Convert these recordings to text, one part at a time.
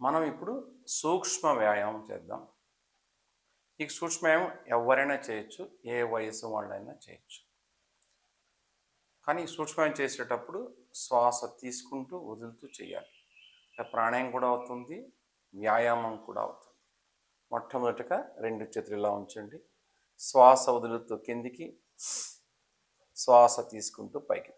మనం ఇప్పుడు సూక్ష్మ వ్యాయామం చేద్దాం. ఈ సూక్ష్మ వ్యాయామం ఎవరైనా చేయొచ్చు, ఏ వయసు వాళ్ళైనా చేయొచ్చు. కానీ ఈ సూక్ష్మ వ్యాయామం చేసేటప్పుడు శ్వాస తీసుకుంటూ వదులుతూ చేయాలి. ప్రాణాయామం కూడా అవుతుంది, వ్యాయామం కూడా అవుతుంది. మొట్టమొదటిగా 2 చేతులు ఇలా ఉంచండి. శ్వాస వదులుతూ కిందికి, శ్వాస తీసుకుంటూ పైకి.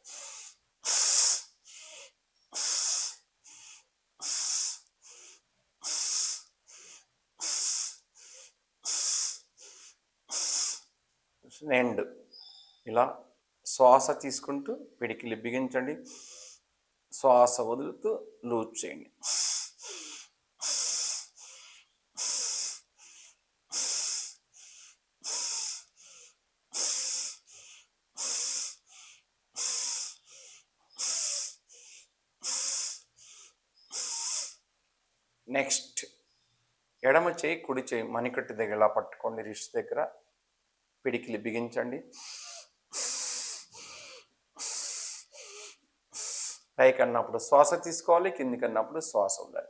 రెండు ఇలా శ్వాస తీసుకుంటూ పిడికిలి బిగించండి, శ్వాస వదులుతూ లూజ్ చేయండి. నెక్స్ట్ ఎడమ చేయి కుడి చేయి మణికట్టు దగ్గర ఇలా పట్టుకోండి, రిస్ట్ దగ్గర పిడికిలి బిగించండి. పైకి అన్నప్పుడు శ్వాస తీసుకోవాలి, కిందికి అన్నప్పుడు శ్వాస వదలాలి.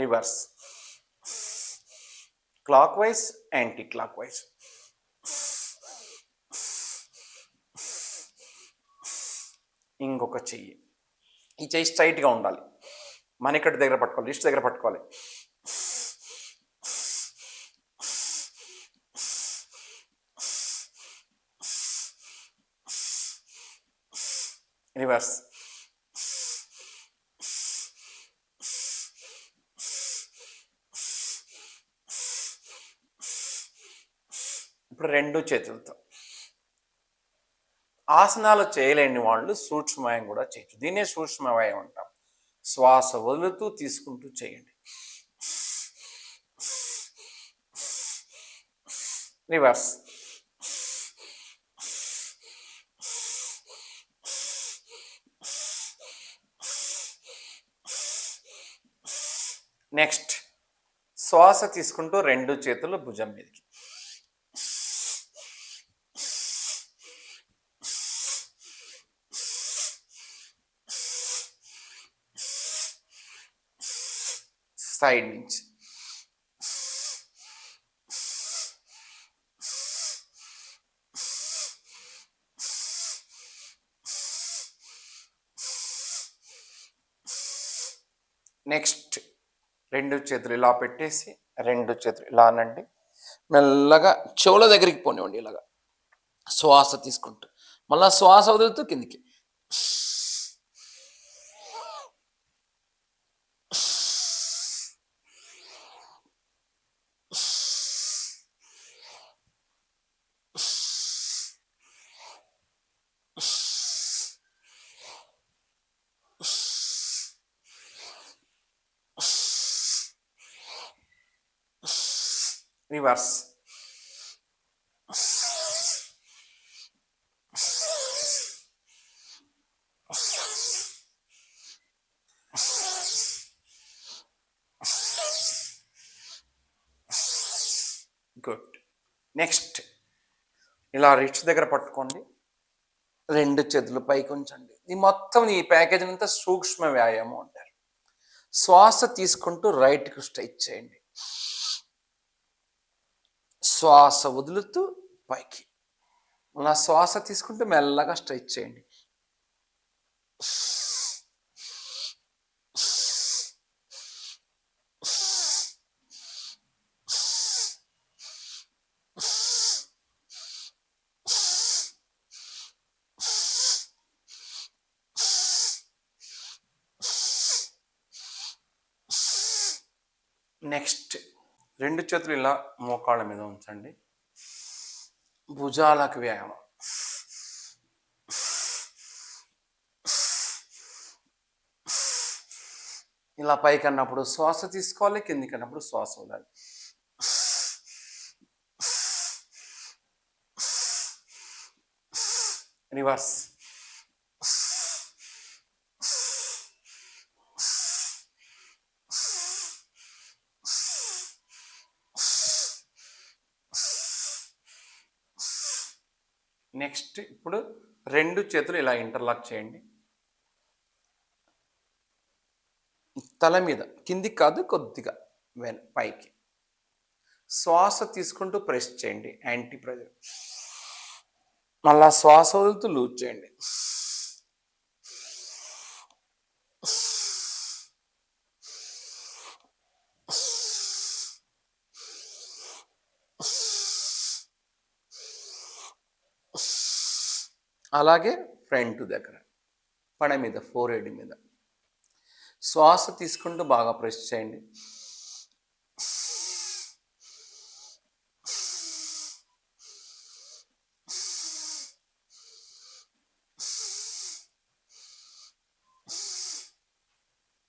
Reverse, clock wise, anti clock wise. ఇంకొక చెయ్యి, ఈ చెయ్యి స్ట్రైట్గా ఉండాలి, మణికట్టు దగ్గర పట్టుకోవాలి, రిస్ట్ దగ్గర పట్టుకోవాలి. రివర్స్, ఇప్పుడు 2 చేతులతో. ఆసనాలు చేయలేని వాళ్ళు సూక్ష్మవ్యాయామం కూడా చేయొచ్చు. దీన్నే సూక్ష్మవ్యాయామం అంటాం. శ్వాస వదులుతూ తీసుకుంటూ చేయండి. రివర్స్, నెక్స్ట్ శ్వాస తీసుకుంటూ 2 చేతులు భుజం మీదకి. సైడ్ నుంచి నెక్స్ట్ 2 చేతులు ఇలా పెట్టేసి 2 చేతులు ఇలా అనండి. మెల్లగా చెవుల దగ్గరికి పోనివ్వండి. ఇలాగా శ్వాస తీసుకుంటూ మళ్ళీ శ్వాస వదులుతూ కిందికి. Reverse, good. నెక్స్ట్ ఇలా రిస్ట్ దగ్గర పట్టుకోండి, 2 చేతులు పైకి ఉంచండి. ఈ మొత్తం ఈ ప్యాకేజ్ అంతా సూక్ష్మ వ్యాయామం అంటారు. శ్వాస తీసుకుంటూ రైట్కి స్ట్రైట్ చేయండి, శ్వాస వదులుతూ పైకి. అలా శ్వాస తీసుకుంటూ మెల్లగా స్ట్రైట్ చేయండి. నెక్స్ట్ 2 చేతులు ఇలా మోకాళ్ళ మీద ఉంచండి, భుజాలకు వ్యాయామం. ఇలా పైకి అన్నప్పుడు శ్వాస తీసుకోవాలి, కిందికి అన్నప్పుడు శ్వాస వదలాలి. రివర్స్, నెక్స్ట్ ఇప్పుడు 2 చేతులు ఇలా ఇంటర్లాక్ చేయండి. తల మీద కిందికి కాదు, కొద్దిగా పైకి. శ్వాస తీసుకుంటూ ప్రెస్ చేయండి, యాంటీ ప్రెజర్. మళ్ళా శ్వాస వదులుతూ లూజ్ చేయండి. అలాగే ఫ్రంట్ దగ్గర పడ మీద, ఫోర్ హెడ్ మీద శ్వాస తీసుకుంటూ బాగా ప్రెస్ చేయండి.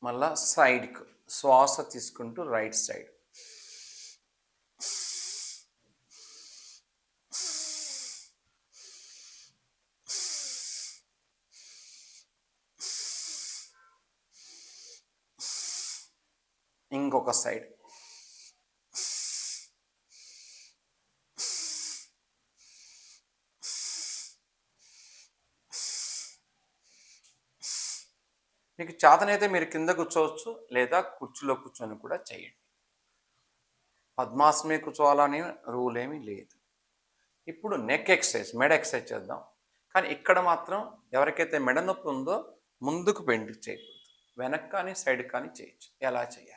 మళ్ళా సైడ్కు శ్వాస తీసుకుంటూ రైట్ సైడ్. ఇంకొక సైడ్. మీకు చేతనైతే మీరు కింద కూర్చోవచ్చు, లేదా కుర్చీలో కూర్చొని కూడా చేయండి. పద్మాసనమే కూర్చోవాలని రూల్ ఏమీ లేదు. ఇప్పుడు నెక్ ఎక్సర్సైజ్, మెడ ఎక్సర్సైజ్ చేద్దాం. కానీ ఇక్కడ మాత్రం ఎవరికైతే మెడ నొప్పి ఉందో ముందుకు బెండ్ చేయకూడదు, వెనక్కి కానీ సైడ్ కానీ చేయొచ్చు. ఎలా చేయాలి?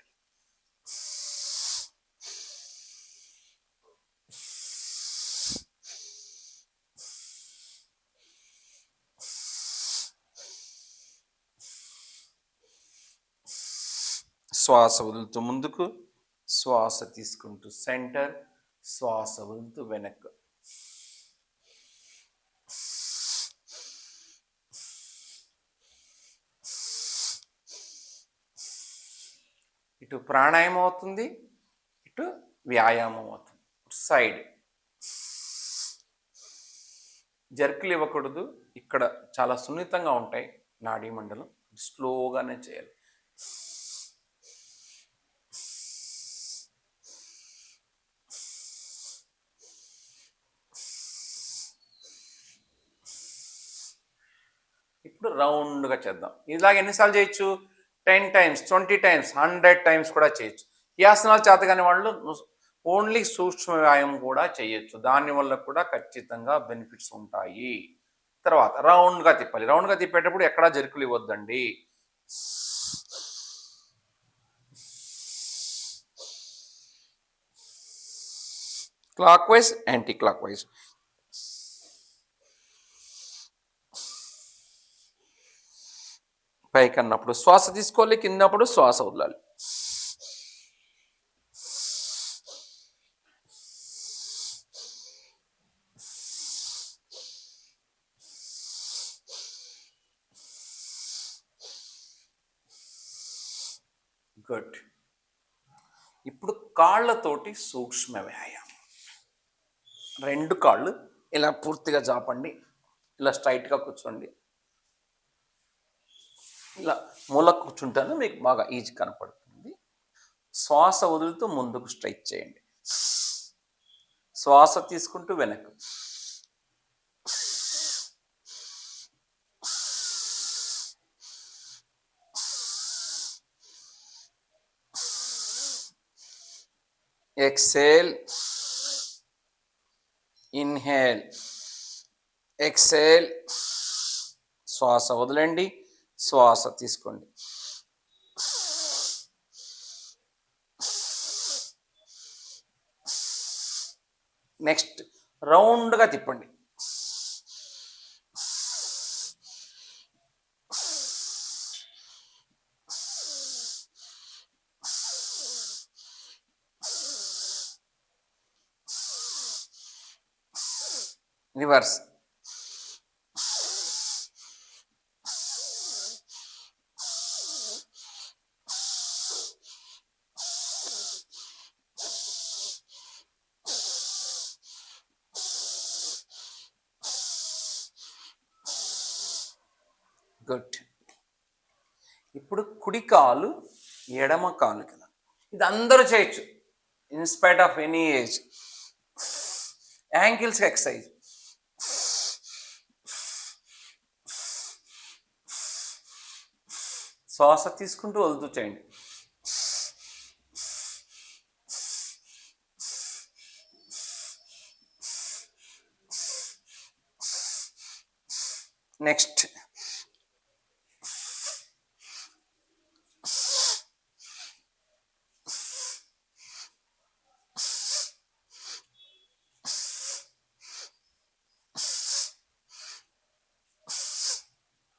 శ్వాస వదులుతూ ముందుకు, శ్వాస తీసుకుంటూ సెంటర్, శ్వాస వదులుతూ వెనక్కు. ఇటు ప్రాణాయామం అవుతుంది, ఇటు వ్యాయామం అవుతుంది. సైడ్ జర్కులు ఇవ్వకూడదు. ఇక్కడ చాలా సున్నితంగా ఉంటాయి నాడీ మండలం, స్లోగానే చేయాలి. ఇప్పుడు రౌండ్గా చేద్దాం. ఇలాగ ఎన్నిసార్లు చేయొచ్చు? 10 times, 20 times, 100 times కూడా చేయొచ్చు. ఈ ఆసనాలు చేతగాని వాళ్ళు ఓన్లీ సూక్ష్మ వ్యాయామం కూడా చేయొచ్చు. దానివల్ల కూడా ఖచ్చితంగా బెనిఫిట్స్ ఉంటాయి. తర్వాత రౌండ్గా తిప్పాలి. రౌండ్గా తిప్పేటప్పుడు ఎక్కడా జరుకులు ఇవ్వద్దండి. Clockwise, anti clockwise. పైకి అన్నప్పుడు శ్వాస తీసుకోవాలి, కిందప్పుడు శ్వాస వదలాలి. గుడ్. ఇప్పుడు కాళ్ళతోటి సూక్ష్మ వ్యాయామం. 2 కాళ్ళు ఇలా పూర్తిగా జాపండి, ఇలా స్ట్రైట్గా కూర్చోండి. ఇలా మూల కూర్చుంటాను, మీకు బాగా ఈజీ కనపడుతుంది. శ్వాస వదులుతూ ముందుకు స్ట్రైట్ చేయండి. శ్వాస తీసుకుంటూ వెనక్కు. Exhale, inhale, exhale. శ్వాస వదలండి, శ్వాస తీసుకోండి. నెక్స్ట్ రౌండ్గా తిప్పండి. రివర్స్. గుడ్. ఇప్పుడు కుడి కాలు, ఎడమ కాలు కదా, ఇది అందరూ చేయొచ్చు in spite of any age. Ankles exercise. శ్వాస తీసుకుంటూ వదులుతూ చేయండి. నెక్స్ట్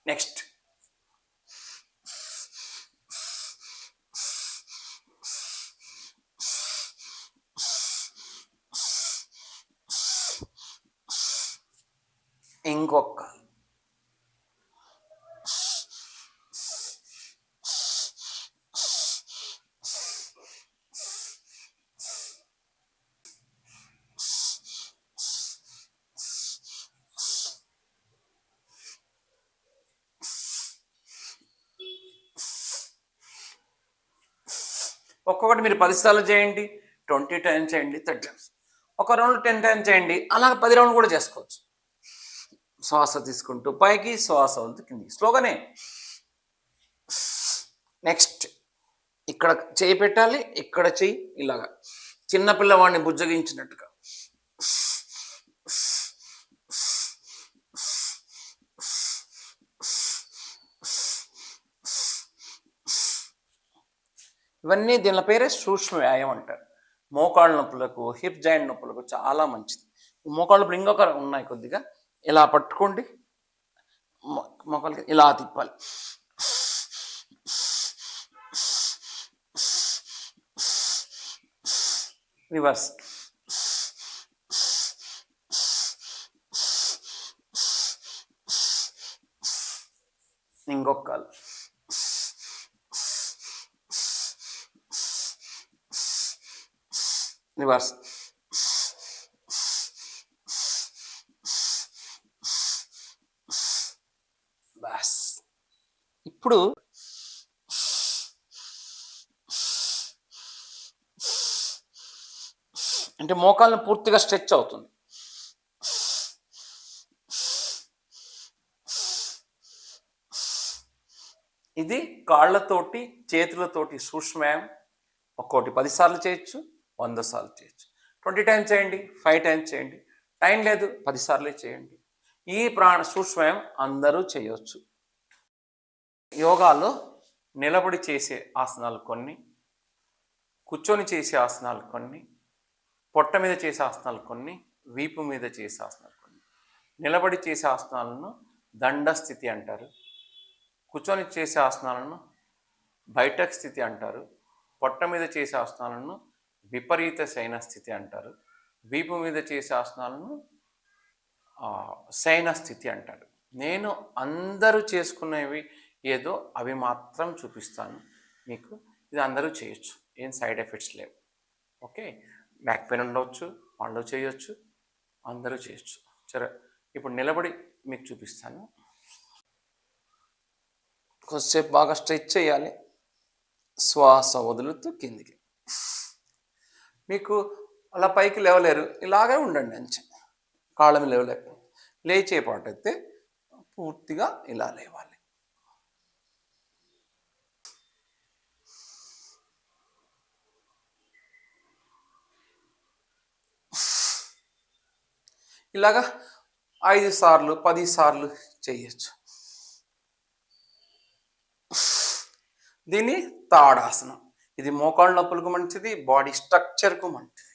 నెక్స్ట్ ఇంకొక ఒక్కొక్కటి మీరు 10 సార్లు చేయండి, 20 టైమ్స్ చేయండి, 30 టైమ్స్, ఒక రౌండ్ 10 టైమ్స్ చేయండి, అలా 10 రౌండ్ కూడా చేసుకోవచ్చు. శ్వాస తీసుకుంటూ పైకి, శ్వాస వద్దు కిందికి, స్లోగానే. నెక్స్ట్ ఇక్కడ చేయి పెట్టాలి, ఇక్కడ చేయి ఇలాగా చిన్నపిల్లవాడిని బుజ్జగించినట్టుగా. ఇవన్నీ దీని పేరే సూక్ష్మ వ్యాయామం అంటారు. మోకాళ్ళ నొప్పులకు, హిప్ జాయింట్ నొప్పులకు చాలా మంచిది. మోకాళ్ళ నొప్పులు ఇంకొక ఉన్నాయి, కొద్దిగా ఇలా పట్టుకోండి, మోకాళ్ళకి ఇలా తిప్పాలి. రివర్స్. ఇంకొక కాలు. రివర్స్. బస్. ఇప్పుడు అంటే మోకాళ్ళను పూర్తిగా స్ట్రెచ్ అవుతుంది. ఇది కాళ్ళతోటి చేతులతోటి సూక్ష్మవ్యాయామం. ఒక్కోటి 10 సార్లు చేయొచ్చు, 100 సార్లు చేయొచ్చు, 20 టైమ్స్ చేయండి, 5 టైమ్స్ చేయండి, టైం లేదు 10 సార్లే చేయండి. ఈ సూక్ష్మవ్యాయామం అందరూ చేయవచ్చు. యోగాలో నిలబడి చేసే ఆసనాలు కొన్ని, కూర్చొని చేసే ఆసనాలు కొన్ని, పొట్ట మీద చేసే ఆసనాలు కొన్ని, వీపు మీద చేసే ఆసనాలు కొన్ని. నిలబడి చేసే ఆసనాలను దండస్థితి అంటారు, కూర్చొని చేసే ఆసనాలను బైఠక్ స్థితి అంటారు, పొట్ట మీద చేసే ఆసనాలను విపరీత శయన స్థితి అంటారు, వీపు మీద చేసే ఆసనాలను శయన స్థితి అంటారు. నేను అందరూ చేసుకునేవి ఏదో అవి మాత్రం చూపిస్తాను మీకు. ఇది అందరూ చేయొచ్చు, ఏం సైడ్ ఎఫెక్ట్స్ లేవు. ఓకే, బ్యాక్ పెయిన్ ఉండవచ్చు, వాళ్ళు చేయొచ్చు, అందరూ చేయొచ్చు. సరే, ఇప్పుడు నిలబడి మీకు చూపిస్తాను. కొద్దిసేపు బాగా స్ట్రెచ్ చేయాలి, శ్వాస వదులుతూ కిందికి. మీకు అలా పైకి లేవలేరు, ఇలాగే ఉండండి అంచే. కాళ్ళ మీద లేవలేక లేచే పాటు అయితే పూర్తిగా ఇలా లేవాలి. ఇలాగా 5 సార్లు 10 సార్లు చేయొచ్చు. దీన్ని తాడాసనం. ఇది మోకాళ్ళ నొప్పులకు మంచిది, బాడీ స్ట్రక్చర్కు మంచిది.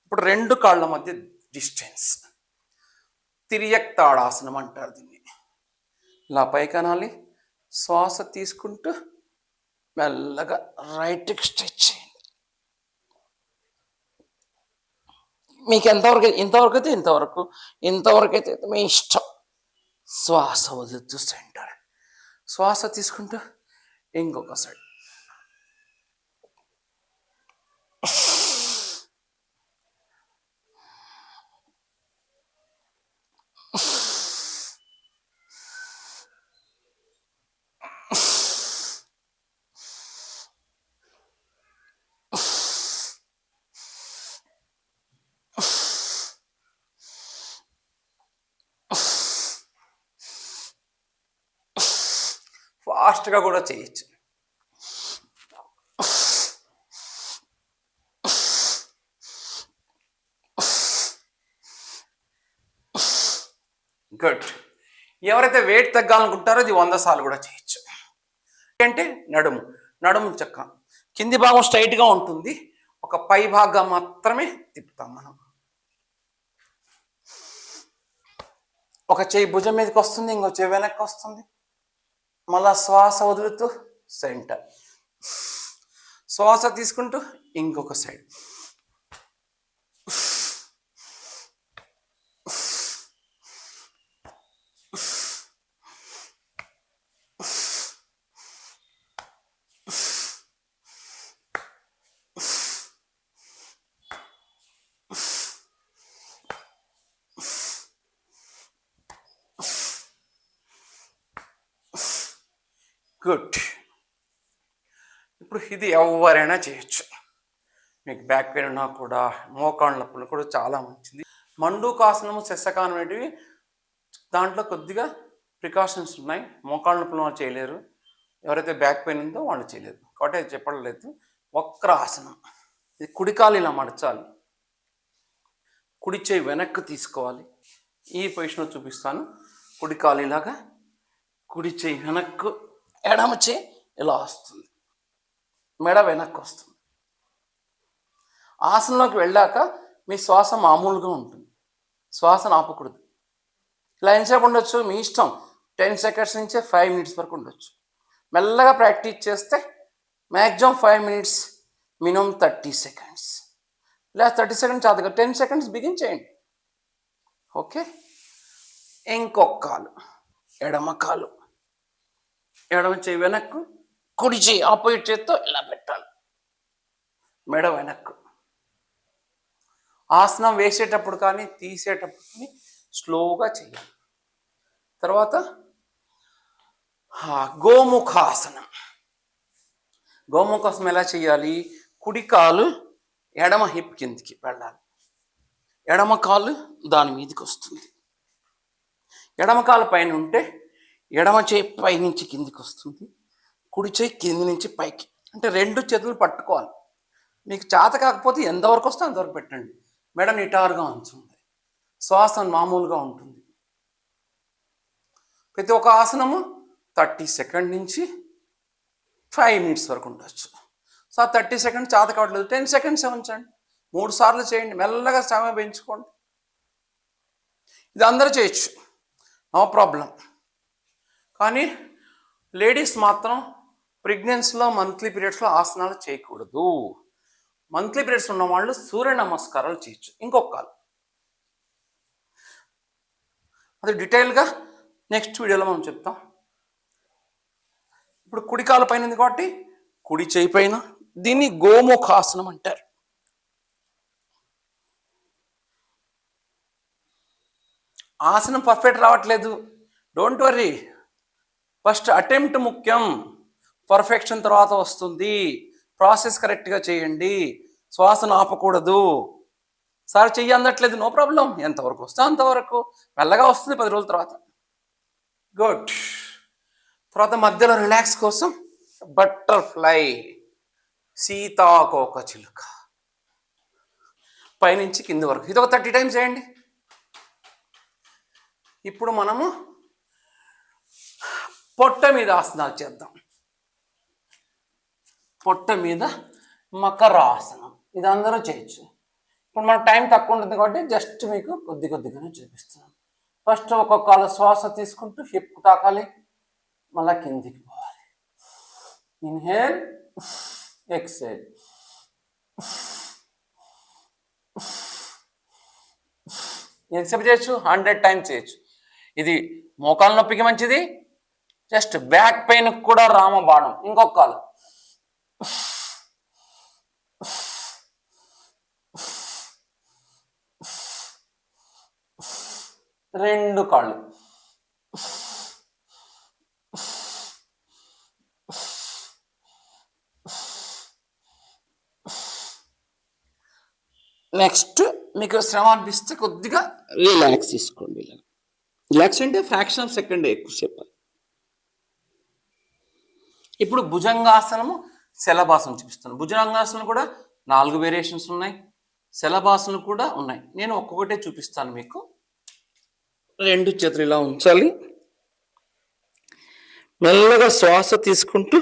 ఇప్పుడు 2 కాళ్ళ మధ్య డిస్టెన్స్, తిరియక్ తాడాసనం అంటారు దీన్ని. ఇలా పైకనాలి, శ్వాస తీసుకుంటూ మెల్లగా రైట్కి స్ట్రెచ్ చేయండి. మీకు ఇంతవరకు అయితే ఇంతవరకు అయితే మీ ఇష్టం. శ్వాస వదులుతూ సెంటర్, శ్వాస తీసుకుంటూ ఇంకొక సైడ్. ఫాస్ట్గా కూడా చేయొచ్చు. గుడ్. ఎవరైతే వెయిట్ తగ్గాలనుకుంటారో అది 100 సార్లు కూడా చేయొచ్చు. అంటే నడుము చక్క కింది భాగం స్ట్రైట్గా ఉంటుంది, ఒక పై భాగం మాత్రమే తిప్పుతాం మనం. ఒక చెయ్యి భుజం మీదకి వస్తుంది, ఇంకో చెయ్యి వెనక్కి వస్తుంది. మళ్ళా శ్వాస వదులుతూ సెంటర్, శ్వాస తీసుకుంటూ ఇంకొక సైడ్. గుడ్. ఇప్పుడు ఇది ఎవరైనా చేయొచ్చు. మీకు బ్యాక్ పెయిన్ ఉన్నా కూడా, మోకాళ్ళ నొప్పులు కూడా చాలా మంచిది. మండూకాసనము, శశకానం అనేటివి దాంట్లో కొద్దిగా ప్రికాషన్స్ ఉన్నాయి. మోకాళ్ళ నొప్పులు వాళ్ళు చేయలేరు, ఎవరైతే బ్యాక్ పెయిన్ ఉందో వాళ్ళు చేయలేరు, కాబట్టి అది చెప్పడం లేదు. వక్రాసనం, ఇది కుడికాలు ఇలా మడచాలి, కుడి చేయి వెనక్కి తీసుకోవాలి. ఈ పొజిషన్లో చూపిస్తాను. కుడికాలు ఇలాగా, కుడి చేయి వెనక్కు, ఎడమ చేయి ఇలా వస్తుంది, మెడ వెనక్కి వస్తుంది. ఆసనంలోకి వెళ్ళాక మీ శ్వాస మామూలుగా ఉంటుంది, శ్వాసను ఆపకూడదు. ఇలా ఎంతసేపు ఉండొచ్చు మీ ఇష్టం, 10 సెకండ్స్ నుంచే 5 మినిట్స్ వరకు ఉండొచ్చు. మెల్లగా ప్రాక్టీస్ చేస్తే మ్యాక్సిమం 5 మినిట్స్, మినిమం 30 సెకండ్స్. ఇలా 30 సెకండ్స్ చాలు, 10 సెకండ్స్ బిగిన్ చేయండి. ఓకే. ఇంకొక కాలు, ఎడమ కాలు, ఎడమ చేయి వెనక్కు, కుడి చేయి ఆపోజిట్ చేత్తో ఇలా పెట్టాలి, మెడ వెనక్కు. ఆసనం వేసేటప్పుడు కానీ తీసేటప్పుడు కానీ స్లోగా చేయాలి. తర్వాత గోముఖాసనం. గోముఖాసనం ఎలా చేయాలి? కుడి కాలు ఎడమ హిప్ కిందికి వెళ్ళాలి, ఎడమ కాలు దాని మీదకి వస్తుంది. ఎడమ కాలు పైన ఉంటే ఎడమ చేయి పై నుంచి కిందికి వస్తుంది, కుడి చేయి కింది నుంచి పైకి. అంటే 2 చేతులు పట్టుకోవాలి. మీకు చేత కాకపోతే ఎంతవరకు వస్తే అంతవరకు పెట్టండి. మెడ నిటారుగా ఉంచుంది, శ్వాస మామూలుగా ఉంటుంది. ప్రతి ఒక్క ఆసనము 30 సెకండ్ నుంచి 5 మినిట్స్ వరకు ఉండొచ్చు. సో 30 సెకండ్ చేత కావట్లేదు, 10 సెకండ్స్ ఉంచండి, 3 సార్లు చేయండి, మెల్లగా సమయం పెంచుకోండి. ఇది అందరూ చేయొచ్చు, నో ప్రాబ్లం. కానీ లేడీస్ మాత్రం ప్రెగ్నెన్సీలో, మంత్లీ పీరియడ్స్లో ఆసనాలు చేయకూడదు. మంత్లీ పీరియడ్స్ ఉన్న వాళ్ళు సూర్య నమస్కారాలు చేయొచ్చు. ఇంకొక కాలు, అది డీటెయిల్గా నెక్స్ట్ వీడియోలో మనం చెప్తాం. ఇప్పుడు కుడి కాలు పైన ఉంది కాబట్టి కుడి చేయి పైన, దీన్ని గోముఖాసనం అంటారు. ఆసనం పర్ఫెక్ట్ రావట్లేదు, డోంట్ వర్రీ, ఫస్ట్ అటెంప్ట్ ముఖ్యం, పర్ఫెక్షన్ తర్వాత వస్తుంది. ప్రాసెస్ కరెక్ట్గా చేయండి, శ్వాసను ఆపకూడదు. సార్ చెయ్యి అందట్లేదు, నో ప్రాబ్లం, ఎంతవరకు వస్తే అంతవరకు, మెల్లగా వస్తుంది 10 రోజుల తర్వాత. గుడ్. తర్వాత మధ్యలో రిలాక్స్ కోసం బటర్ఫ్లై, సీతాకోక చిలుక, పైనుంచి కింది వరకు. ఇది ఒక 30 టైమ్స్ చేయండి. ఇప్పుడు మనము పొట్ట మీద ఆసనాలు చేద్దాం. పొట్ట మీద మకరాసనం, ఇది అందరూ చేయొచ్చు. ఇప్పుడు మన టైం తక్కువ ఉంటుంది కాబట్టి జస్ట్ మీకు కొద్దిగానే చూపిస్తున్నాను. ఫస్ట్ ఒక్కొక్క కాలు శ్వాస తీసుకుంటూ హిప్ తాకాలి, మళ్ళీ కిందికి పోవాలి. Inhale, exhale. ఎంతసేపు చేయొచ్చు? 100 టైమ్స్ చేయొచ్చు. ఇది మోకాళ్ళ నొప్పికి మంచిది, జస్ట్ బ్యాక్ పెయిన్ కూడా రామబాణం. ఇంకొక కాలు, రెండు కాళ్ళు, నెక్స్ట్ మీకు శ్రమ అనిపిస్తే కొద్దిగా రిలాక్స్ తీసుకోండి. రిలాక్స్ అంటే ఫ్రాక్షన్ ఆఫ్ సెకండ్ ఎక్కువసేపు. ఇప్పుడు భుజంగాసనము, శలభాసనం చూపిస్తాను. భుజంగాసనం కూడా 4 వేరియేషన్స్ ఉన్నాయి, శలభాసనం కూడా ఉన్నాయి. నేను ఒక్కొక్కటే చూపిస్తాను మీకు. రెండు చేతులు ఇలా ఉంచాలి. మెల్లగా శ్వాస తీసుకుంటూ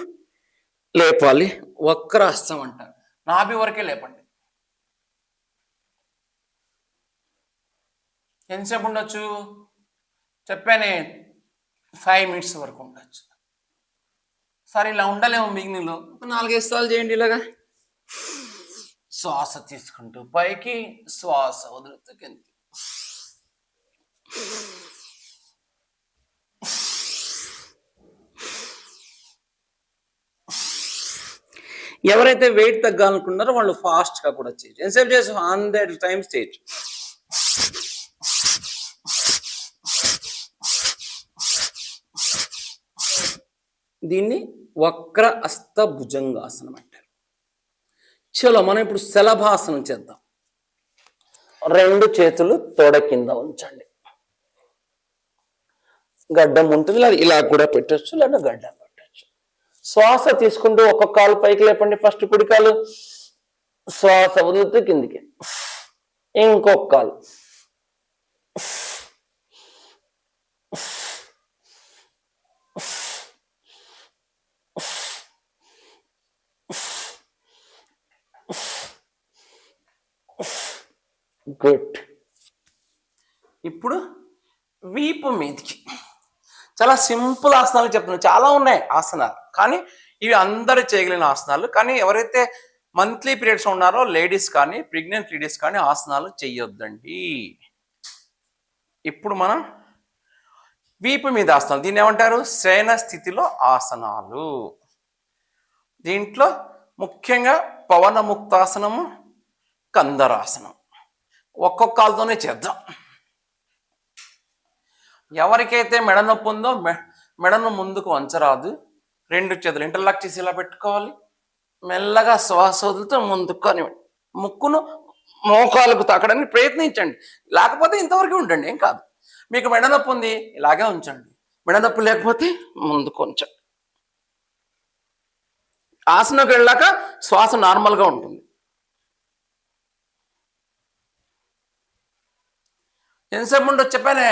లేపాలి. వక్రాసనం అంటారు. నాభి వరకే లేపండి. ఎంతసేపు ఉండొచ్చు చెప్పానే, 5 minutes వరకు ఉండొచ్చు. సరే ఇలా ఉండలేము బిగినింగ్లో, 4-5 సార్లు చేయండి ఇలాగా. శ్వాస తీసుకుంటూ పైకి, శ్వాస వదులుతూ కిందకి. ఎవరైతే వెయిట్ తగ్గాలనుకున్నారో వాళ్ళు ఫాస్ట్గా కూడా చేయొచ్చు. ఎంతసేపు చేసి 100 times చేయొచ్చు. దీన్ని వక్ర అస్త భుజంగాసనం అంటారు. చలో మనం ఇప్పుడు శలభాసనం చేద్దాం. 2 చేతులు తొడ కింద ఉంచండి. గడ్డం ఉంటుంది, లేదా ఇలా కూడా పెట్టచ్చు, లేదా గడ్డం పెట్టచ్చు. శ్వాస తీసుకుంటూ ఒక్కొక్క కాలు పైకి లేపండి. ఫస్ట్ కుడి కాలు, శ్వాస వదులుతూ కిందికి. ఇంకొక కాలు, గుడ్. ఇప్పుడు వీపు మీదికి. చాలా సింపుల్ ఆసనాలు చెప్తున్నాను. చాలా ఉన్నాయి ఆసనాలు, కానీ ఇవి అందరూ చేయగలిగిన ఆసనాలు. కానీ ఎవరైతే మంత్లీ పీరియడ్స్ ఉన్నారో లేడీస్ కానీ ప్రెగ్నెంట్ లేడీస్ కానీ ఆసనాలు చెయ్యొద్దండి. ఇప్పుడు మనం వీపు మీద ఆసనాలు, దీన్ని ఏమంటారు? శయన స్థితిలో ఆసనాలు. దీంట్లో ముఖ్యంగా పవనముక్తాసనము, కందరాసనం. ఒక్కొక్క కాలుతోనే చేద్దాం. ఎవరికైతే మెడ నొప్పి ఉందో మెడను ముందుకు వంచరాదు. 2 చేతులు ఇంటర్లాక్ చేసి ఇలా పెట్టుకోవాలి. మెల్లగా శ్వాస వదులుతూ ముందుకు అని ముక్కును మోకాలకు తాకడానికి ప్రయత్నించండి. లేకపోతే ఇంతవరకు ఉండండి, ఏం కాదు. మీకు మెడ నొప్పి ఉంది, ఇలాగే ఉంచండి. మెడ నొప్పి లేకపోతే ముందుకు ఉంచండి. ఆసనకు వెళ్ళాక శ్వాస నార్మల్గా ఉంటుంది. ఎంతసేపు ఉండొచ్చు చెప్పానే?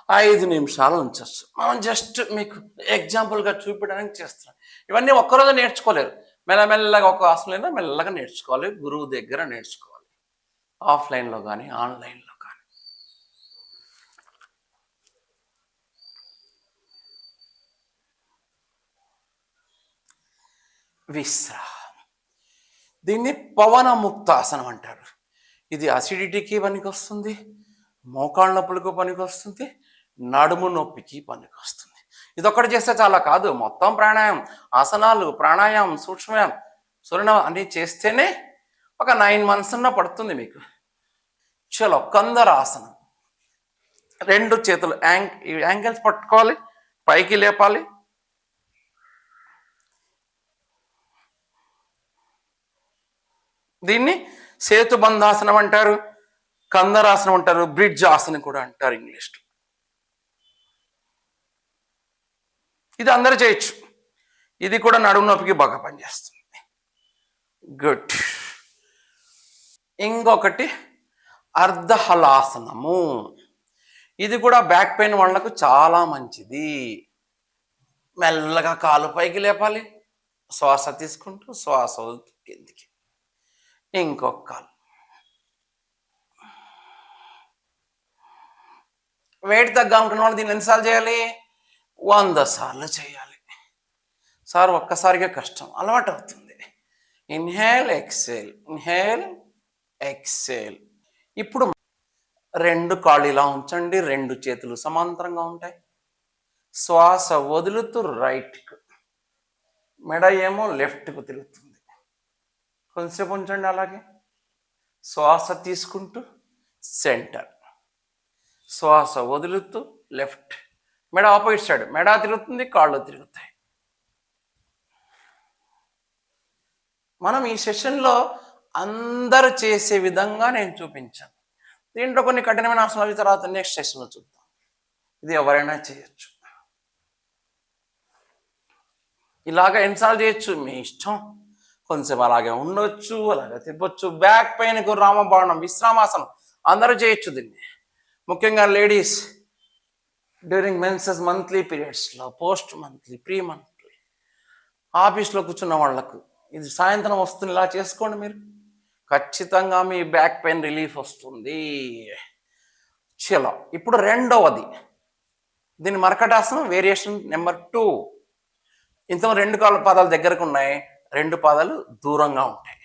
5 నిమిషాలు ఉంచవచ్చు. మనం జస్ట్ మీకు ఎగ్జాంపుల్గా చూపించడానికి చేస్తున్నాం. ఇవన్నీ ఒక్కరోజు నేర్చుకోలేరు. మెల్లమెల్లగా ఒక ఆసనైనా మెల్లగా నేర్చుకోవాలి. గురువు దగ్గర నేర్చుకోవాలి, ఆఫ్లైన్లో కానీ ఆన్లైన్లో కానీ. విశ్రామం. దీన్ని పవనముక్తాసనం అంటారు. ఇది అసిడిటీకి పనికి వస్తుంది, మోకాళ్ళ నొప్పులకు పనికి వస్తుంది, నడుము నొప్పికి పనికి వస్తుంది. ఇదొక్కటి చేస్తే చాలా కాదు, మొత్తం ప్రాణాయామం, ఆసనాలు, ప్రాణాయామం, సూక్ష్మయామం, సూర్యనమస్కారం అన్నీ చేస్తేనే ఒక 9 months అన్న పడుతుంది మీకు. చలో కందరాసనం. 2 చేతులు యాంగిల్స్ పట్టుకోవాలి, పైకి లేపాలి. దీన్ని సేతుబంధాసనం అంటారు, కందరాసనం అంటారు, బ్రిడ్జ్ ఆసనం కూడా అంటారు ఇంగ్లీష్లో. ఇది అందరూ చేయొచ్చు. ఇది కూడా నడుము నొప్పికి బాగా పనిచేస్తుంది. గుడ్. ఇంకొకటి అర్ధహలాసనము. ఇది కూడా బ్యాక్ పెయిన్ వాళ్ళకు చాలా మంచిది. మెల్లగా కాలు పైకి లేపాలి, శ్వాస తీసుకుంటూ శ్వాస వదులుతూ కిందికి. ఇంకొక కాలు. వెయిట్ తగ్గాలనుకున్న వాళ్ళు దీన్ని ఎన్నిసార్లు చేయాలి? 100 సార్లు చేయాలి. సార్ ఒక్కసారిగా కష్టం, అలవాటు అవుతుంది. Inhale exhale, inhale exhale. ఇప్పుడు 2 కాళ్ళు ఇలా ఉంచండి, 2 చేతులు సమాంతరంగా ఉంటాయి. శ్వాస వదులుతూ రైట్కు, మెడ ఏమో లెఫ్ట్కు తిరుగుతుంది. కొంచెంసేపు ఉంచండి అలాగే. శ్వాస తీసుకుంటూ సెంటర్, శ్వాస వదులుతూ లెఫ్ట్. మెడ ఆపోజిట్ సైడ్, మెడ తిరుగుతుంది, కాళ్ళు తిరుగుతాయి. మనం ఈ సెషన్లో అందరూ చేసే విధంగా నేను చూపించాను. దీంట్లో కొన్ని కఠినమైన ఆసనాలు తర్వాత నెక్స్ట్ సెషన్లో చూద్దాం. ఇది ఎవరైనా చేయొచ్చు. ఇలాగ ఎన్నిసార్లు చేయొచ్చు మీ ఇష్టం. కొంచెం అలాగే ఉండొచ్చు, అలాగే తిప్పొచ్చు. బ్యాక్ పెయిన్కు రామబాణం, విశ్రామాసనం అందరూ చేయొచ్చు దీన్ని. ముఖ్యంగా లేడీస్ డ్యూరింగ్ మెన్సెస్ మంత్లీ పీరియడ్స్లో, పోస్ట్ మంత్లీ, ప్రీ మంత్లీ, ఆఫీస్లో కూర్చున్న వాళ్ళకు ఇది సాయంత్రం వస్తుంది, ఇలా చేసుకోండి మీరు. ఖచ్చితంగా మీ బ్యాక్ పెయిన్ రిలీఫ్ వస్తుంది. చలో ఇప్పుడు రెండవది, దీని మర్కటాసనం వేరియేషన్ నెంబర్ 2. ఇంత 2 కాళ్ళ పాదాలు దగ్గరకు ఉన్నాయి, 2 పాదాలు దూరంగా ఉంటాయి.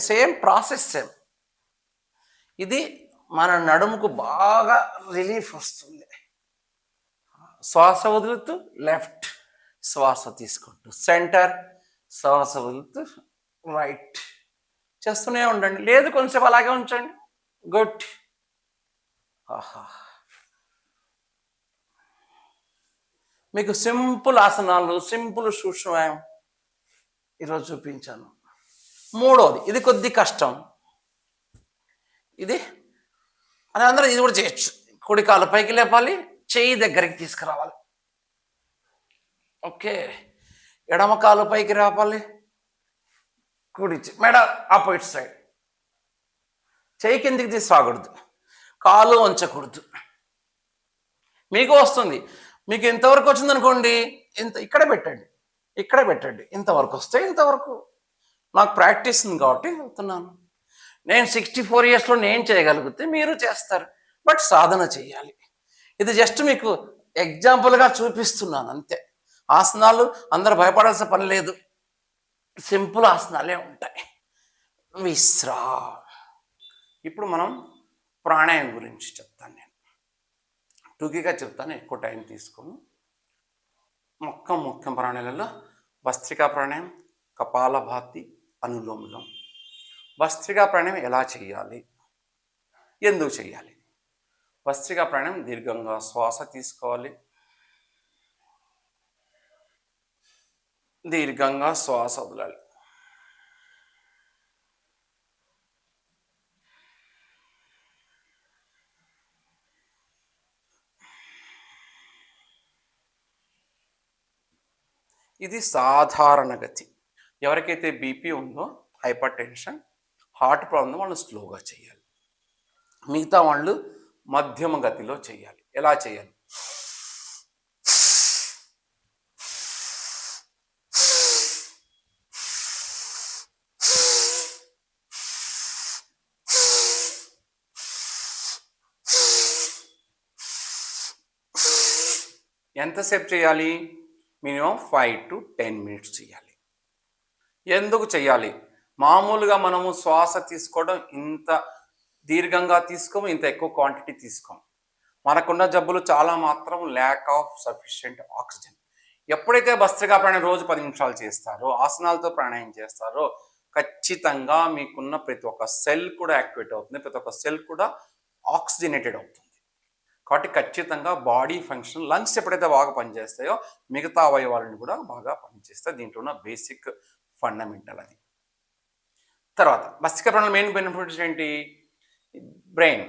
Same process same. ఇది మన నడుముకు బాగా రిలీఫ్ వస్తుంది. శ్వాస వదులుతూ లెఫ్ట్, శ్వాస తీసుకుంటూ సెంటర్, శ్వాస వదులుతూ రైట్ చేస్తూనే ఉండండి. లేదు కొంచెం అలాగే ఉంచండి. గుడ్. ఆహా, మీకు సింపుల్ ఆసనాలు, సింపుల్ సూక్ష్మం ఈరోజు చూపించాను. మూడోది, ఇది కొద్ది కష్టం. ఇది అని అందరూ ఇది కూడా చేయొచ్చు. కుడి కాలు పైకి లేపాలి, చెయ్యి దగ్గరికి తీసుకురావాలి. ఓకే, ఎడమ కాలు పైకి రాపాలి, కుడి మెడ ఆపోజిట్ సైడ్, చెయ్యి కిందికి తీసుకురాకూడదు, కాలు వంచకూడదు. మీకు వస్తుంది. మీకు ఇంతవరకు వచ్చిందనుకోండి, ఇక్కడ పెట్టండి, ఇంతవరకు వస్తే ఇంతవరకు. నాకు ప్రాక్టీస్ ఉంది కాబట్టి వెళ్తున్నాను. నేను 64 ఇయర్స్లో నేను చేయగలిగితే మీరు చేస్తారు, బట్ సాధన చేయాలి. ఇది జస్ట్ మీకు ఎగ్జాంపుల్గా చూపిస్తున్నాను అంతే. ఆసనాలు అందరూ భయపడాల్సిన పని లేదు, సింపుల్ ఆసనాలే ఉంటాయి. విశ్రా. ఇప్పుడు మనం ప్రాణాయామం గురించి చెప్తాను. నేను టూకీగా చెప్తాను, ఎక్కువ టైం తీసుకోను. ముఖ్యం ప్రాణాయామాలలో భస్త్రికా ప్రాణాయామం, కపాలభాతి, అనులోమలం. భస్త్రికా ప్రాణాయామం ఎలా చేయాలి, ఎందుకు చేయాలి? భస్త్రికా ప్రాణాయామం దీర్ఘంగా శ్వాస తీసుకోవాలి, దీర్ఘంగా శ్వాస వదలాలి. ఇది సాధారణ గతి. ఎవరికైతే బీపీ ఉందో, హైపర్ టెన్షన్, హార్ట్ ప్రాబ్లం వాళ్ళు స్లోగా చేయాలి. మిగతా వాళ్ళు మధ్యమ గతిలో చేయాలి. ఎలా చేయాలి? ఎంతసేపు చేయాలి? మినిమం 5 to 10 minutes చేయాలి. ఎందుకు చేయాలి? మామూలుగా మనము శ్వాస తీసుకోవడం ఇంత దీర్ఘంగా తీసుకోము, ఇంత ఎక్కువ క్వాంటిటీ తీసుకోము. మనకున్న జబ్బులు చాలా మాత్రం ల్యాక్ ఆఫ్ సఫిషియెంట్ ఆక్సిజన్. ఎప్పుడైతే భస్త్రికా ప్రాణాయామం రోజు 10 నిమిషాలు చేస్తారో, ఆసనాలతో ప్రాణాయామం చేస్తారో, ఖచ్చితంగా మీకున్న ప్రతి ఒక్క సెల్ కూడా యాక్టివేట్ అవుతుంది, ప్రతి ఒక్క సెల్ కూడా ఆక్సిజనేటెడ్ అవుతుంది. కాబట్టి ఖచ్చితంగా బాడీ ఫంక్షన్, లంగ్స్ ఎప్పుడైతే బాగా పనిచేస్తాయో మిగతా అవయవాలను కూడా బాగా పనిచేస్తాయి. దీంట్లో ఉన్న బేసిక్ ఫండమెంటల్ అది. తర్వాత భస్త్రికా ప్రాణాయామం మెయిన్ బెనిఫిట్స్ ఏంటి? Brain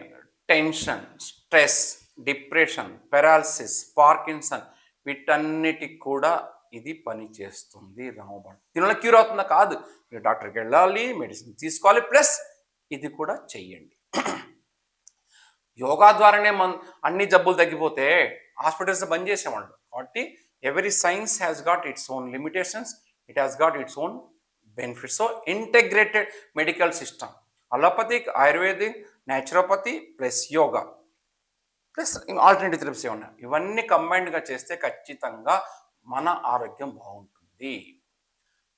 tension, stress, depression, paralysis, Parkinson, వీటన్నిటికి కూడా ఇది పనిచేస్తుంది. రామబాణం దీనివల్ల క్యూర్ అవుతుందా? కాదు. మీరు డాక్టర్కి వెళ్ళాలి, మెడిసిన్ తీసుకోవాలి, ప్లస్ ఇది కూడా చెయ్యండి. యోగా ద్వారానే అన్ని జబ్బులు తగ్గిపోతే హాస్పిటల్స్ బంద్ చేసేవాళ్ళు. కాబట్టి every science has got its own limitations, it has got its own benefits. So integrated medical system, allopathic, ayurvedic, naturopathy plus yoga plus alternative therapies ఉన్నాయి. ఇవన్నీ కంబైన్డ్గా చేస్తే ఖచ్చితంగా మన ఆరోగ్యం బాగుంటుంది.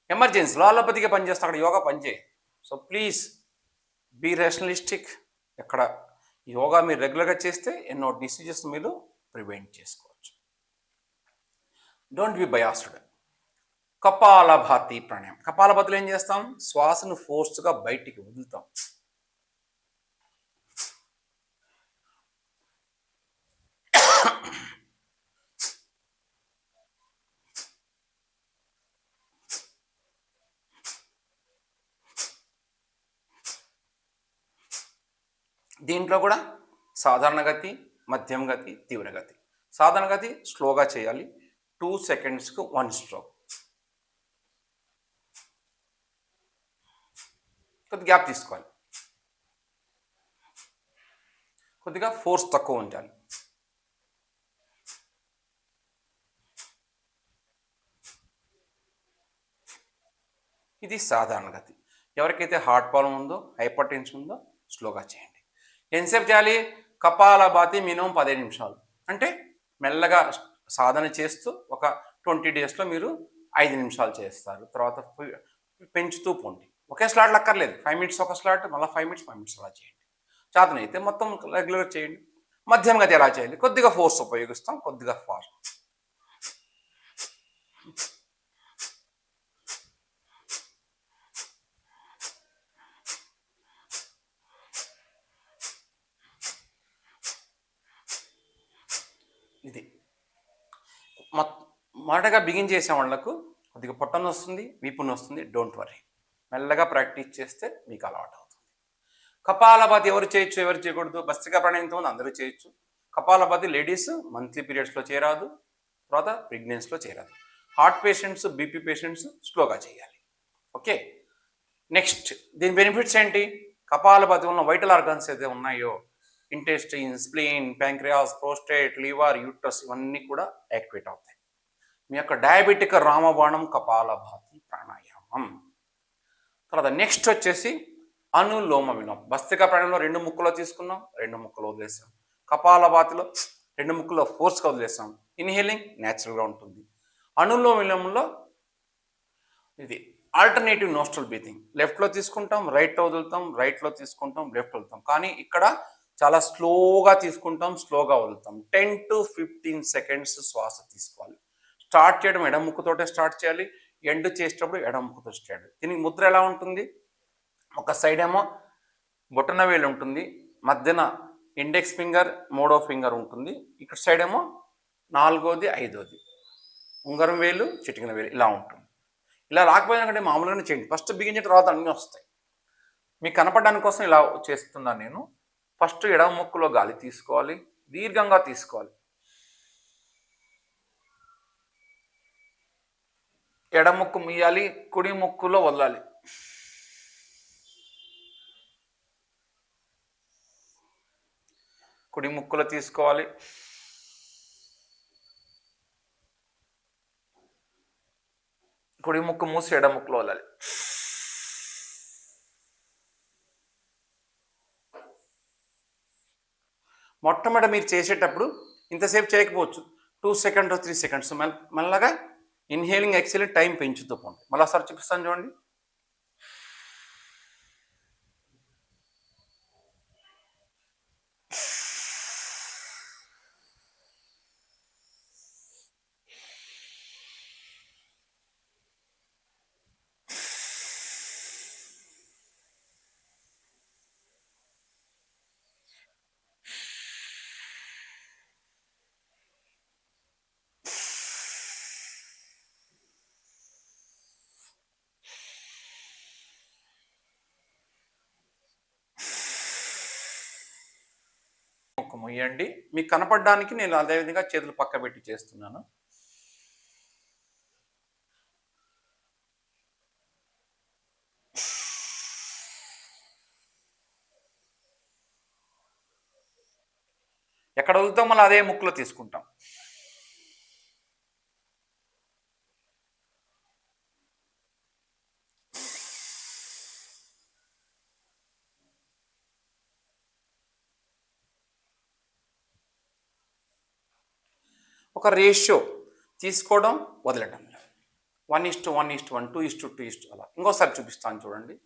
ఎమర్జెన్సీలో అలోపతిగా పనిచేస్తే అక్కడ యోగా పనిచేయదు. So please be rationalistic. ఎక్కడ యోగా మీరు రెగ్యులర్గా చేస్తే ఎన్నో డిసీజెస్ మీరు ప్రివెంట్ చేసుకోవచ్చు. Don't be biased. కపాలభాతి ప్రాణాయామం. కపాలభాతిలో ఏం చేస్తాం? శ్వాసను ఫోర్స్గా బయటికి వదులుతాం. దీంట్లో కూడా సాధారణ గతి, మధ్యమ గతి, తీవ్ర గతి. సాధారణ గతి స్లోగా చేయాలి, 2 secondsకు 1 stroke. కొద్ది గ్యాప్ తీసుకోవాలి. కొద్దిగా ఫోర్స్ తక్కువ ఉంచాలి. ఇది సాధారణ గతి. ఎవరికైతే హార్ట్ ప్రాబ్లం ఉందో, హైపర్ టెన్షన్ ఉందో స్లోగా చేయండి. ఎంతసేపు చేయాలి? కపాలభాతి మినిమం 15 నిమిషాలు. అంటే మెల్లగా సాధన చేస్తూ ఒక 20 డేస్లో మీరు 5 నిమిషాలు చేస్తారు. తర్వాత పెంచుతూ పోండి. ఒకే స్లాట్లు అక్కర్లేదు. 5 మినిట్స్ ఒక స్లాట్, మళ్ళీ 5 మినిట్స్ 5 మినిట్స్ అలా చేయండి. చేతనైతే మొత్తం రెగ్యులర్ చేయండి. మధ్యమ గతి ఎలా చేయాలి? కొద్దిగా ఫోర్స్ ఉపయోగిస్తాం, కొద్దిగా ఫాస్ట్. ఇది మొదటగా బిగిన్ చేసే వాళ్ళకు కొద్దిగా పొట్టను వస్తుంది, వీపును వస్తుంది. డోంట్ వరీ, మెల్లగా ప్రాక్టీస్ చేస్తే మీకు అలవాటు అవుతుంది. కపాలభాతి ఎవరు చేయొచ్చు, ఎవరు చేయకూడదు? భస్త్రికా ప్రాణాయామం ఉంది, అందరూ చేయొచ్చు. కపాలభాతి లేడీస్ మంత్లీ పీరియడ్స్లో చేయరాదు, తర్వాత ప్రెగ్నెన్సీలో చేయరాదు. హార్ట్ పేషెంట్స్, బీపీ పేషెంట్స్ స్లోగా చేయాలి. ఓకే, నెక్స్ట్ దీని బెనిఫిట్స్ ఏంటి? కపాలభాతి వలన వైటల్ ఆర్గాన్స్ ఏదైతే ఉన్నాయో, intestine, spleen, pancreas, prostate, liver, uterus, ఇవన్నీ కూడా యాక్టివేట్ అవుతాయి. మీ యొక్క డయాబెటిక్ రామబాణం కపాలభాతి ప్రాణాయామం. తర్వాత నెక్స్ట్ వచ్చేసి అనులోమ విలోమం. భస్త్రికా ప్రాణాయంలో 2 ముక్కులో తీసుకున్నాం, 2 ముక్కులో వదిలేసాం. కపాలభాతిలో 2 ముక్కులో ఫోర్స్గా వదిలేసాం. ఇన్హేలింగ్ న్యాచురల్గా ఉంటుంది. అనులోమ విలోమంలో ఇది ఆల్టర్నేటివ్ నోస్ట్రల్ బ్రీతింగ్. లెఫ్ట్లో తీసుకుంటాం, రైట్లో వదులుతాం, రైట్లో తీసుకుంటాం, లెఫ్ట్ వదులుతాం. కానీ ఇక్కడ చాలా స్లోగా తీసుకుంటాం, స్లోగా వదులుతాం. 10 to 15 సెకండ్స్ శ్వాస తీసుకోవాలి. స్టార్ట్ చేయడం ఎడమ ముక్కుతోటే స్టార్ట్ చేయాలి, ఎండ్ చేసేటప్పుడు ఎడమ ముక్కుతో చేయాలి. దీనికి ముద్ర ఎలా ఉంటుంది? ఒక సైడ్ ఏమో బొటన వేలు ఉంటుంది, మధ్యన ఇండెక్స్ ఫింగర్, 3వ ఫింగర్ ఉంటుంది. ఇక్కడ సైడ్ ఏమో 4వది, 5వది, ఉంగరం వేలు, చిటికిన వేలు ఇలా ఉంటుంది. ఇలా రాకపోయినా కంటే మామూలుగానే చేయండి. ఫస్ట్ బిగిన్ చేయడం, తర్వాత అన్నీ వస్తాయి. మీకు కనపడడానికి కోసం ఇలా చేస్తున్నాను నేను. ఫస్ట్ ఎడమ ముక్కులో గాలి తీసుకోవాలి, దీర్ఘంగా తీసుకోవాలి. ఎడమ ముక్కు మీయాలి, కుడి ముక్కులో వదలాలి. కుడి ముక్కులో తీసుకోవాలి, కుడి ముక్కు మూసి ఎడమ ముక్కులో వదలాలి. మొట్టమొదట మీరు చేసేటప్పుడు ఇంతసేపు చేయకపోవచ్చు, 2 సెకండ్స్ 3 సెకండ్స్ మెల్లగా ఇన్హేలింగ్ ఎక్సెలింగ్ టైం పెంచుతూ పోండి. మళ్ళీ ఒకసారి చూపిస్తాను చూడండి. ముక్కు మొయ్యండి. మీకు కనపడడానికి నేను అదేవిధంగా చేతులు పక్క పెట్టి చేస్తున్నాను. ఎక్కడ వదులుతాం మళ్ళీ అదే ముక్కులో తీసుకుంటాం. ఒక రేషియో తీసుకోవడం, వదలడం. 1:1:1, 2:2 అలా. ఇంకోసారి చూపిస్తాను చూడండి.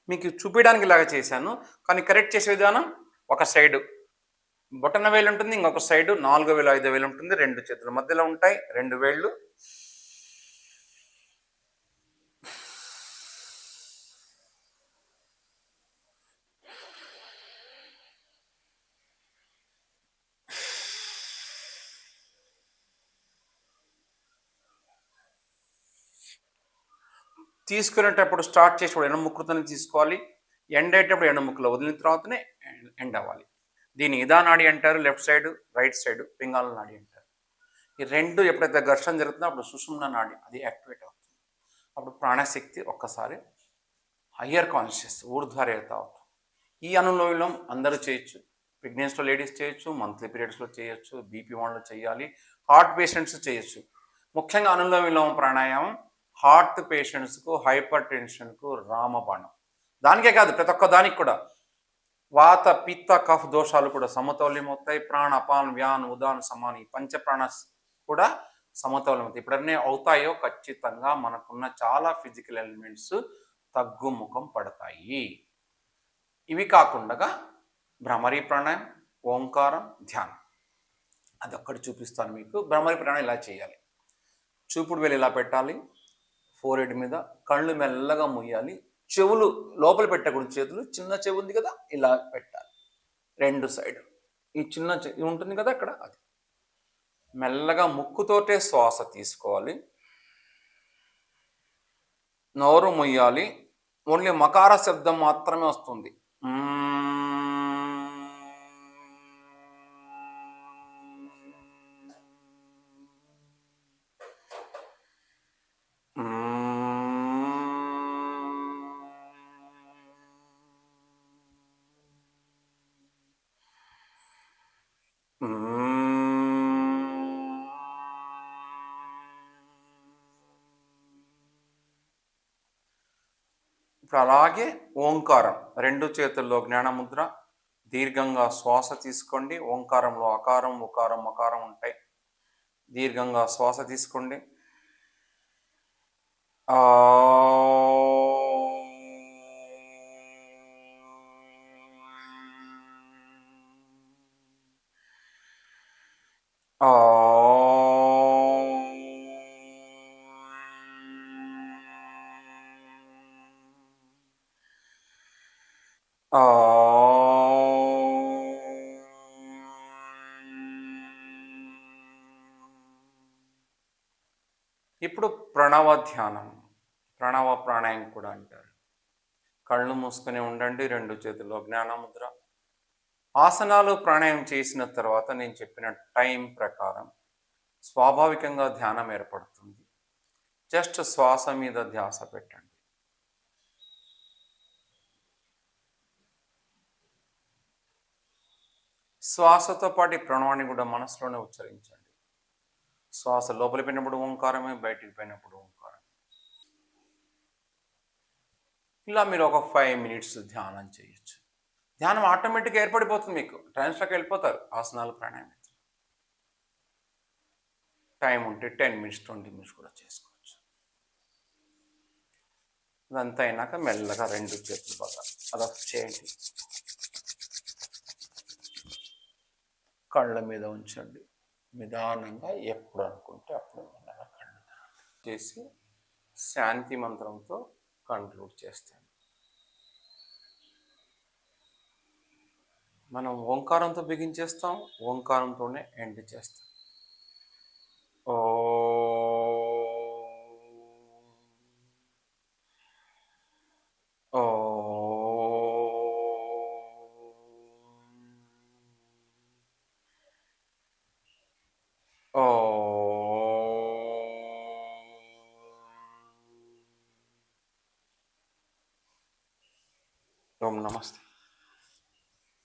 మీకు చూపించడానికి ఇలాగా చేశాను, కానీ కరెక్ట్ చేసే విధానం ఒక సైడు బొటన వేలు ఉంటుంది, ఇంకొక సైడు 4 వేలు 5 వేలు ఉంటుంది. 2 చేతుల మధ్యలో ఉంటాయి 2 వేళ్ళు. తీసుకునేటప్పుడు స్టార్ట్ చేసేటప్పుడు ఎడముక్కుతోనే తీసుకోవాలి. ఎండేటప్పుడు ఎడముక్కులో వదిలిన తర్వాతనే ఎండ్ అవ్వాలి. దీన్ని ఇదా నాడి అంటారు, లెఫ్ట్ సైడ్, రైట్ సైడ్ పింగాళ నాడి అంటారు. ఈ రెండు ఎప్పుడైతే ఘర్షణ జరుగుతుందో అప్పుడు సుషుమ్న నాడి అది యాక్టివేట్ అవుతుంది. అప్పుడు ప్రాణశక్తి ఒక్కసారి హయ్యర్ కాన్షియస్ ఊర్ధ్వరేత అవుతుంది. ఈ అనులోమం అందరూ చేయొచ్చు. ప్రెగ్నెన్సీలో లేడీస్ చేయొచ్చు, మంత్లీ పీరియడ్స్లో చేయొచ్చు, బీపీ వాళ్ళలో చేయాలి, హార్ట్ పేషెంట్స్ చేయొచ్చు. ముఖ్యంగా అనులోమ విలోమ ప్రాణాయామం హార్ట్ పేషెంట్స్కు, హైపర్ టెన్షన్కు రామబాణం. దానికే కాదు ప్రతి ఒక్క దానికి కూడా వాత పిత్త కఫ్ దోషాలు కూడా సమతౌల్యం అవుతాయి. ప్రాణ అపాన్ వ్యాన్ ఉదాన్ సమాన్ ఈ పంచప్రాణ కూడా సమతౌల్యం అవుతాయి. ఎప్పుడన్నీ అవుతాయో ఖచ్చితంగా మనకున్న చాలా ఫిజికల్ ఎలిమెంట్స్ తగ్గుముఖం పడతాయి. ఇవి కాకుండా భ్రమరీ ప్రాణాయామం, ఓంకారం, ధ్యానం అదొక్కటి చూపిస్తాను మీకు. భ్రమరీ ప్రాణాయామం ఇలా చేయాలి. చూపుడు వేలు ఇలా పెట్టాలి ఫోర్ హెడ్ మీద, కళ్ళు మెల్లగా ముయ్యాలి, చెవులు లోపల పెట్టకూడదు, చేతులు చిన్న చెవు ఉంది కదా ఇలా పెట్టాలి 2 సైడ్. ఈ చిన్న చెవి ఉంటుంది కదా అక్కడ, అది మెల్లగా ముక్కుతోటే శ్వాస తీసుకోవాలి, నోరు ముయ్యాలి, ఓన్లీ మకార శబ్దం మాత్రమే వస్తుంది. ఇప్పుడు అలాగే ఓంకారం 2 చేతుల్లో జ్ఞానముద్ర, దీర్ఘంగా శ్వాస తీసుకోండి. ఓంకారంలో అకారం ఉకారం మకారం ఉంటాయి. దీర్ఘంగా శ్వాస తీసుకోండి. ఆ ఇప్పుడు ప్రణవ ధ్యానం, ప్రణవ ప్రాణాయామం కూడా అంటారు. కళ్ళు మూసుకొని ఉండండి, 2 చేతుల్లో జ్ఞానముద్ర. ఆసనాలు ప్రాణాయామం చేసిన తర్వాత నేను చెప్పిన టైం ప్రకారం స్వాభావికంగా ధ్యానం ఏర్పడుతుంది. జస్ట్ శ్వాస మీద ధ్యాస పెట్టండి. శ్వాసతో పాటు ప్రణవాన్ని కూడా మనసులోనే ఉచ్చరించండి. శ్వాస లోపలి పోయినప్పుడు ఓంకారమే, బయటికి పోయినప్పుడు ఓంకారం. ఇలా మీరు ఒక 5 minutes ధ్యానం చేయొచ్చు. ధ్యానం ఆటోమేటిక్గా ఏర్పడిపోతుంది, మీకు ట్రాన్స్లోకి వెళ్ళిపోతారు ఆసనాలు ప్రాణాయామం. టైం ఉంటే 10 minutes 20 minutes కూడా చేసుకోవచ్చు. అదంతా అయినాక మెల్లగా 2 చేతులు బాగా అలా చేయండి, కళ్ళ మీద ఉంచండి. నిదానంగా ఎప్పుడు అనుకుంటే అప్పుడు మెల్లగా కళ్ళు చేసి శాంతి మంత్రంతో కంక్లూడ్ చేస్తాను. మనం ఓంకారంతో బిగించేస్తాం, ఓంకారంతోనే ఎండ్ చేస్తాం. ఓ ఓ ఓం నమస్తే.